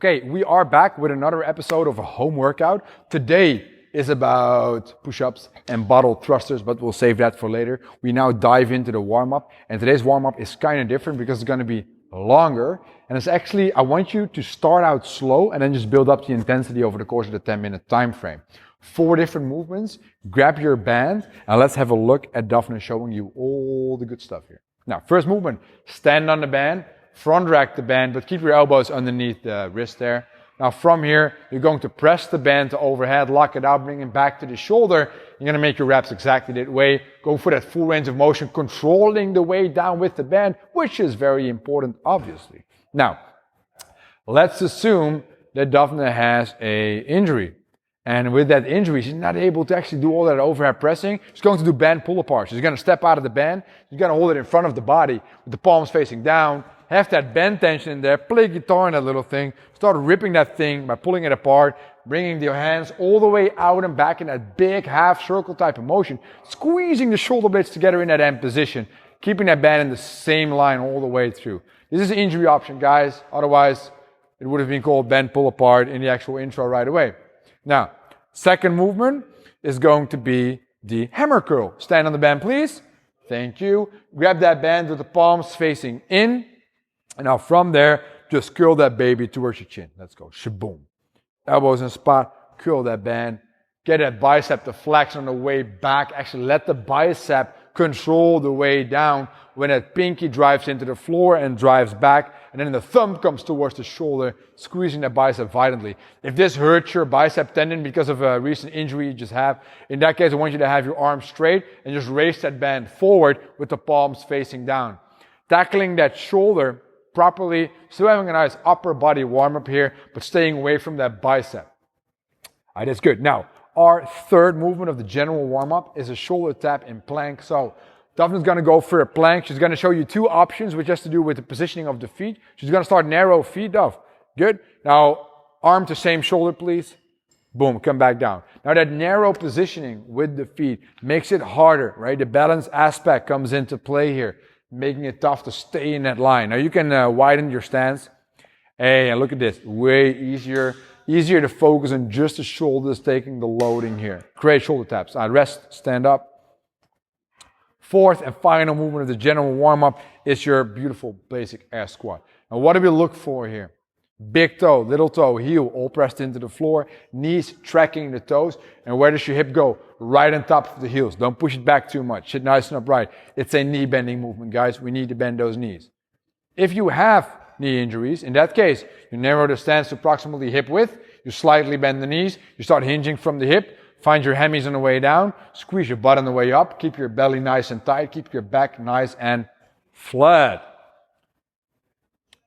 Okay, we are back with another episode of a home workout. Today is about push-ups and bottle thrusters, but we'll save that for later. We now dive into the warm-up, and today's warm-up is kind of different because it's going to be longer. And it's actually, I want you to start out slow and then just build up the intensity over the course of the 10-minute time frame. 4 different movements. Grab your band and let's have a look at Daphne showing you all the good stuff here. Now, first movement, stand on the band, front rack the band, but keep your elbows underneath the wrist there. Now from here, you're going to press the band to overhead, lock it out, bring it back to the shoulder. You're going to make your reps exactly that way. Go for that full range of motion, controlling the way down with the band, which is very important, obviously. Now, let's assume that Daphne has an injury. And with that injury, she's not able to actually do all that overhead pressing. She's going to do band pull apart. She's going to step out of the band. She's going to hold it in front of the body with the palms facing down. Have that band tension in there. Play guitar in that little thing. Start ripping that thing by pulling it apart. Bringing your hands all the way out and back in that big half circle type of motion. Squeezing the shoulder blades together in that end position. Keeping that band in the same line all the way through. This is an injury option, guys. Otherwise, it would have been called band pull apart in the actual intro right away. Now, second movement is going to be the hammer curl. Stand on the band, please. Thank you. Grab that band with the palms facing in. And now from there, just curl that baby towards your chin. Let's go. Shaboom. Elbows in spot. Curl that band. Get that bicep to flex on the way back. Actually, let the bicep control the way down when that pinky drives into the floor and drives back. And then the thumb comes towards the shoulder, squeezing that bicep violently. If this hurts your bicep tendon because of a recent injury you just have, in that case, I want you to have your arms straight and just raise that band forward with the palms facing down. Tackling that shoulder properly, still having a nice upper body warm-up here, but staying away from that bicep. All right, that's good. Now, our third movement of the general warm-up is a shoulder tap in plank. So, Daphne's going to go for a plank. She's going to show you 2 options, which has to do with the positioning of the feet. She's going to start narrow feet off. Good. Now, arm to same shoulder, please. Boom, come back down. Now, that narrow positioning with the feet makes it harder, right? The balance aspect comes into play here, making it tough to stay in that line. Now, you can widen your stance. Hey, and look at this. Way easier to focus on just the shoulders taking the loading here. Great shoulder taps. Rest, stand up. Fourth and final movement of the general warm-up is your beautiful basic air squat. Now what do we look for here? Big toe, little toe, heel, all pressed into the floor, knees tracking the toes. And where does your hip go? Right on top of the heels. Don't push it back too much. Sit nice and upright. It's a knee bending movement, guys. We need to bend those knees. If you have knee injuries, in that case, you narrow the stance to approximately hip width. You slightly bend the knees. You start hinging from the hip. Find your hammies on the way down. Squeeze your butt on the way up. Keep your belly nice and tight. Keep your back nice and flat.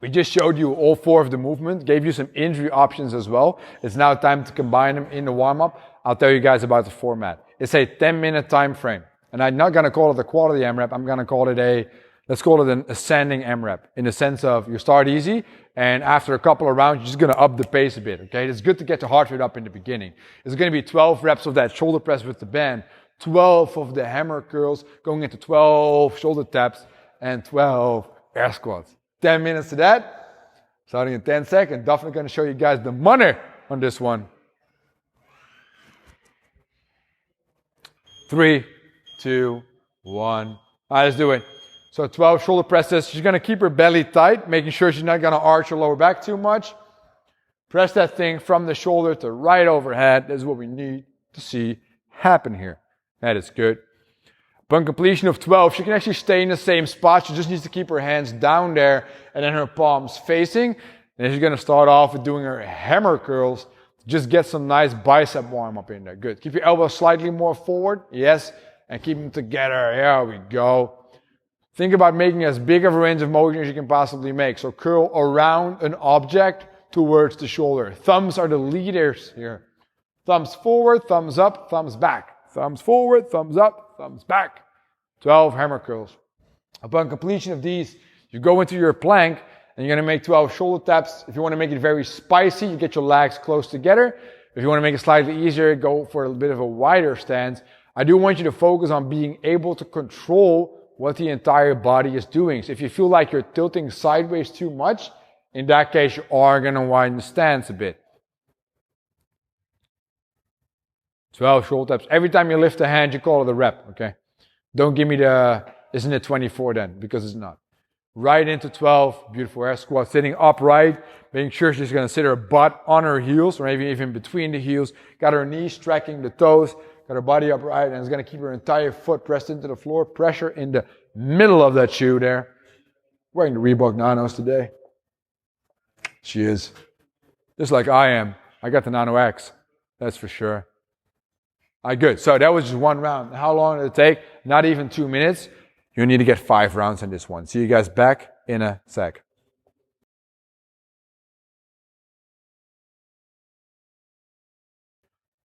We just showed you all 4 of the movements. Gave you some injury options as well. It's now time to combine them in the warm-up. I'll tell you guys about the format. It's a 10-minute time frame. And I'm not going to call it a quality AMRAP. I'm going to call it let's call it an ascending AMRAP. In the sense of you start easy. And after a couple of rounds, you're just going to up the pace a bit, okay? It's good to get the heart rate up in the beginning. It's going to be 12 reps of that shoulder press with the band, 12 of the hammer curls, going into 12 shoulder taps, and 12 air squats. 10 minutes to that, starting in 10 seconds. Definitely going to show you guys the money on this one. 3, 2, 1. All right, let's do it. So 12 shoulder presses. She's going to keep her belly tight, making sure she's not going to arch her lower back too much. Press that thing from the shoulder to right overhead. This is what we need to see happen here. That is good. Upon completion of 12, she can actually stay in the same spot. She just needs to keep her hands down there and then her palms facing. And then she's going to start off with doing her hammer curls. Just get some nice bicep warm up in there. Good. Keep your elbows slightly more forward. Yes. And keep them together. There we go. Think about making as big of a range of motion as you can possibly make. So curl around an object towards the shoulder. Thumbs are the leaders here. Thumbs forward, thumbs up, thumbs back. Thumbs forward, thumbs up, thumbs back. 12 hammer curls. Upon completion of these, you go into your plank and you're going to make 12 shoulder taps. If you want to make it very spicy, you get your legs close together. If you want to make it slightly easier, go for a bit of a wider stance. I do want you to focus on being able to control what the entire body is doing. So if you feel like you're tilting sideways too much In that case, you are going to widen the stance a bit. 12 shoulder taps. Every time you lift a hand, you call it a rep, okay? Don't give me the, isn't it 24 then? Because it's not. Right into 12, beautiful air squat, sitting upright, making sure she's going to sit her butt on her heels, or maybe even between the heels. Got her knees tracking the toes, got her body upright, and it's going to keep her entire foot pressed into the floor. Pressure in the middle of that shoe there. Wearing the Reebok Nanos today. She is. Just like I am. I got the Nano X. That's for sure. All right, good. So that was just one round. How long did it take? Not even 2 minutes. You need to get 5 rounds in this one. See you guys back in a sec.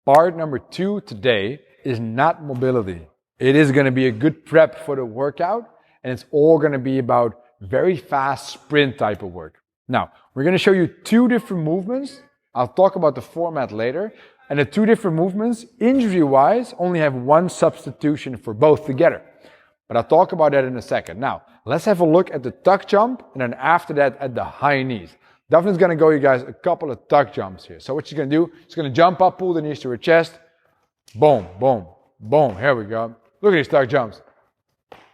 Part number 2 today is not mobility. It is going to be a good prep for the workout, and it's all going to be about very fast sprint type of work. Now, we're going to show you 2 different movements. I'll talk about the format later. And the 2 different movements, injury-wise, only have 1 substitution for both together. But I'll talk about that in a second. Now, let's have a look at the tuck jump, and then after that at the high knees. Daphn's going to go you guys a couple of tuck jumps here. So what she's going to do, she's going to jump up, pull the knees to her chest. Boom, boom, boom. Here we go. Look at these tuck jumps.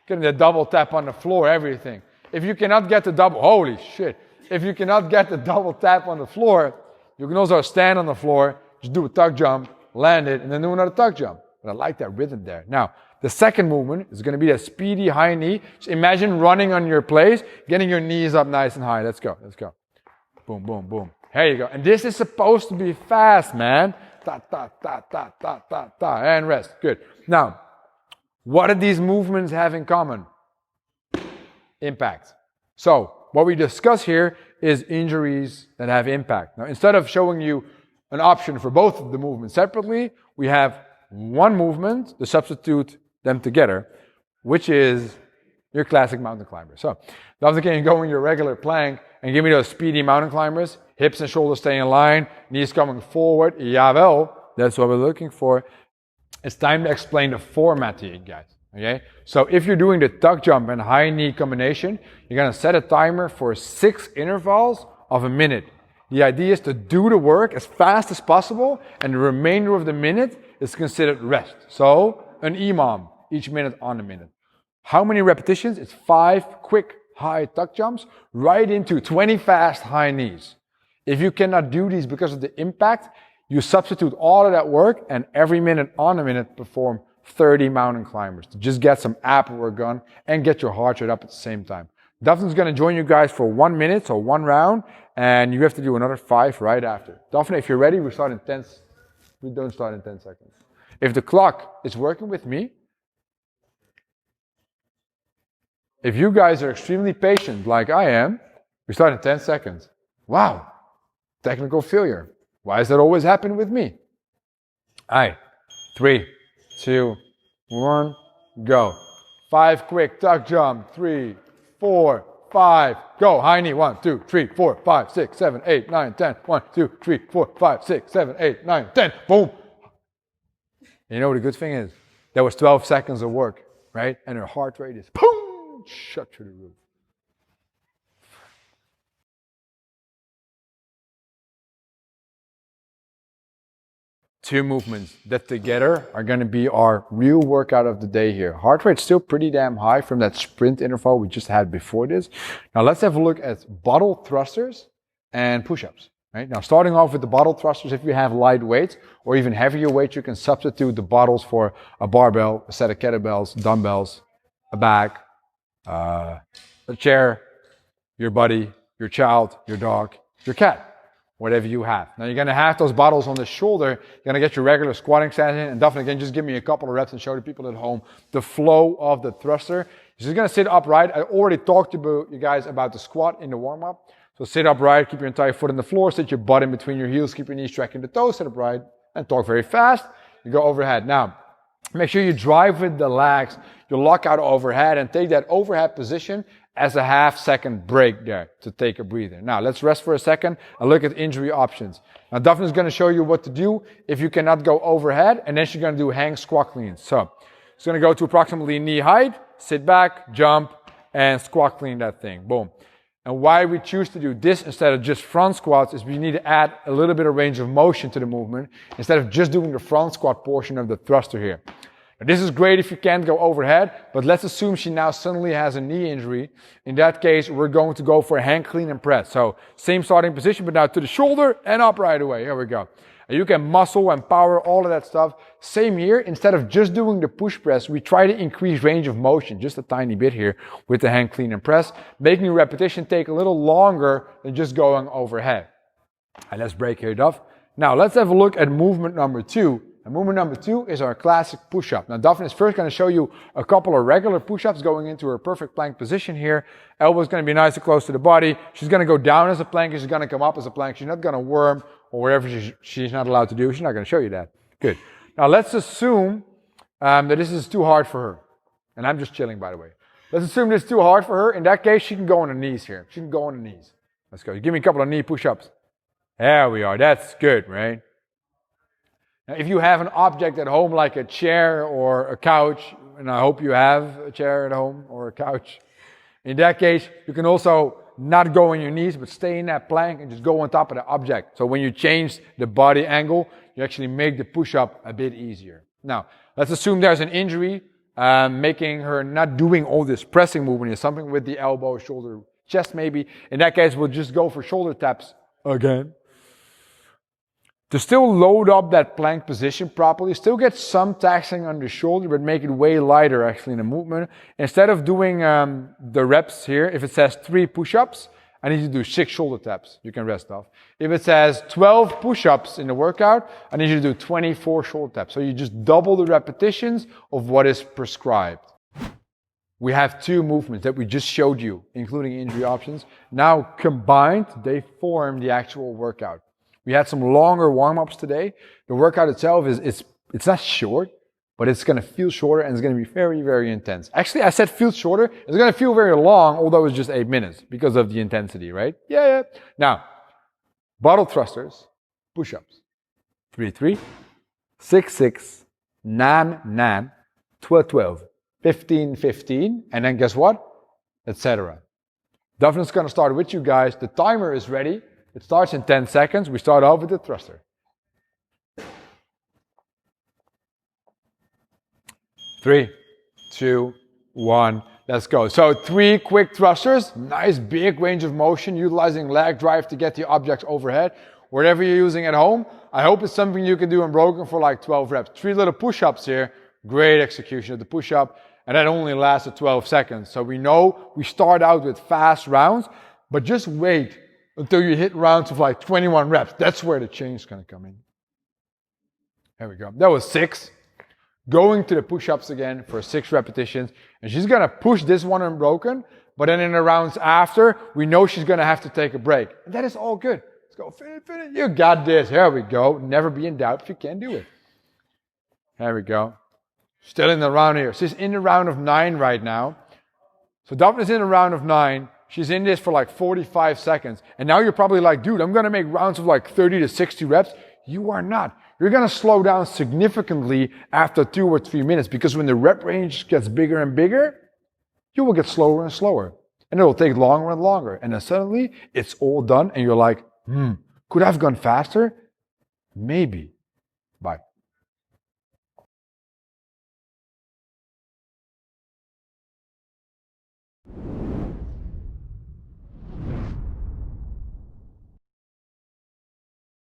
Getting the double tap on the floor, everything. If you cannot get the double, holy shit. If you cannot get the double tap on the floor, you can also stand on the floor, just do a tuck jump, land it, and then do another tuck jump. But I like that rhythm there. Now, the second movement is going to be a speedy high knee. Just imagine running on your place, getting your knees up nice and high. Let's go, let's go. Boom, boom, boom. Here you go. And this is supposed to be fast, man. Ta, ta, ta, ta, ta, ta, ta, and rest. Good. Now, what do these movements have in common? Impact. So, what we discuss here is injuries that have impact. Now, instead of showing you an option for both of the movements separately, we have one movement to substitute them together, which is your classic mountain climber. So, Daphne, can you go in your regular plank and give me those speedy mountain climbers? Hips and shoulders stay in line, knees coming forward. Jawel, that's what we're looking for. It's time to explain the format to you guys. Okay? So if you're doing the tuck jump and high knee combination, you're going to set a timer for 6 intervals of a minute. The idea is to do the work as fast as possible, and the remainder of the minute is considered rest. So an EMOM, each minute on a minute. How many repetitions? It's 5 quick high tuck jumps right into 20 fast high knees. If you cannot do these because of the impact, you substitute all of that work, and every minute on a minute perform 30 mountain climbers to just get some ab work done and get your heart rate up at the same time. Daphne's going to join you guys for 1 minute, so 1 round, and you have to do another 5 right after. Daphne, if you're ready, we start in 10. We don't start in 10 seconds. If the clock is working with me, if you guys are extremely patient like I am, we start in 10 seconds. Wow, technical failure. Why does that always happen with me? All right, 3, 2, 1, go. 5 quick tuck jump. 3, 4, 5, go. High knee. 1, 2, 3, 4, 5, 6, 7, 8, 9, 10. 1, 2, 3, 4, 5, 6, 7, 8, 9, 10. Boom. You know what the good thing is? That was 12 seconds of work, right? And her heart rate is boom, shut through the roof. Two movements that together are going to be our real workout of the day here. Heart rate's still pretty damn high from that sprint interval we just had before this. Now let's have a look at bottle thrusters and push-ups. Right? Now starting off with the bottle thrusters, if you have light weights or even heavier weights, you can substitute the bottles for a barbell, a set of kettlebells, dumbbells, a bag, a chair, your buddy, your child, your dog, your cat. Whatever you have. Now you're going to have those bottles on the shoulder. You're going to get your regular squatting stance in. And Daphne, again, just give me a couple of reps and show the people at home the flow of the thruster. You're just going to sit upright. I already talked to you guys about the squat in the warm-up. So sit upright, keep your entire foot on the floor, sit your butt in between your heels, keep your knees tracking the toes, sit upright, and talk very fast. You go overhead. Now, make sure you drive with the legs. You lock out overhead and take that overhead position as a half-second break there to take a breather. Now, let's rest for a second and look at injury options. Now, Daphne is going to show you what to do if you cannot go overhead, and then she's going to do hang squat cleans. So, she's going to go to approximately knee height, sit back, jump, and squat clean that thing. Boom. And why we choose to do this instead of just front squats is we need to add a little bit of range of motion to the movement instead of just doing the front squat portion of the thruster here. Now, this is great if you can't go overhead, but let's assume she now suddenly has a knee injury. In that case, we're going to go for a hand clean and press. So same starting position, but now to the shoulder and up right away. Here we go. And you can muscle and power, all of that stuff. Same here. Instead of just doing the push press, we try to increase range of motion just a tiny bit here with the hand clean and press, making the repetition take a little longer than just going overhead. And let's break it off. Now let's have a look at movement number 2. And movement number 2 is our classic push-up. Now Daphne is first going to show you a couple of regular push-ups going into her perfect plank position here. Elbow's going to be nice and close to the body. She's going to go down as a plank, and she's going to come up as a plank. She's not going to worm or whatever she's not allowed to do. She's not going to show you that. Good. Now let's assume that this is too hard for her. And I'm just chilling, by the way. Let's assume this is too hard for her. In that case, she can go on her knees here. She can go on her knees. Let's go. Give me a couple of knee push-ups. There we are. That's good, right? Now, if you have an object at home like a chair or a couch, and I hope you have a chair at home or a couch, in that case, you can also not go on your knees, but stay in that plank and just go on top of the object. So when you change the body angle, you actually make the push-up a bit easier. Now, let's assume there's an injury, making her not doing all this pressing movement is something with the elbow, shoulder, chest maybe. In that case, we'll just go for shoulder taps again. To still load up that plank position properly, still get some taxing on the shoulder, but make it way lighter actually in the movement. Instead of doing the reps here, if it says 3 push-ups, I need you to do 6 shoulder taps. You can rest off. If it says 12 push-ups in the workout, I need you to do 24 shoulder taps. So you just double the repetitions of what is prescribed. We have 2 movements that we just showed you, including injury options. Now combined, they form the actual workout. We had some longer warm-ups today. The workout itself it's not short, but it's going to feel shorter and it's going to be very, very intense. Actually, I said feel shorter. It's going to feel very long, although it's just 8 minutes because of the intensity, right? Yeah. Now, bottle thrusters, push-ups. 3-3, 6-6, 9-9, 12-12, 15-15, and then guess what? Etc. Daphne's going to start with you guys. The timer is ready. It starts in 10 seconds. We start off with the thruster. 3, 2, 1, let's go. So 3 quick thrusters, nice big range of motion, utilizing leg drive to get the objects overhead. Whatever you're using at home, I hope it's something you can do unbroken for like 12 reps. 3 little push-ups here, great execution of the push-up, and that only lasted 12 seconds. So we know we start out with fast rounds, but just wait until you hit rounds of like 21 reps. That's where the change is going to come in. There we go. That was 6. Going to the push-ups again for 6 repetitions. And she's going to push this one unbroken. But then in the rounds after, we know she's going to have to take a break. And that is all good. Let's go. Finish. You got this. Here we go. Never be in doubt if you can do it. There we go. Still in the round here. She's in the round of 9 right now. So Daphne's in the round of 9. She's in this for like 45 seconds. And now you're probably like, dude, I'm going to make rounds of like 30 to 60 reps. You are not. You're going to slow down significantly after 2 or 3 minutes because when the rep range gets bigger and bigger, you will get slower and slower. And it will take longer and longer. And then suddenly it's all done and you're like, could I have gone faster? Maybe. Bye.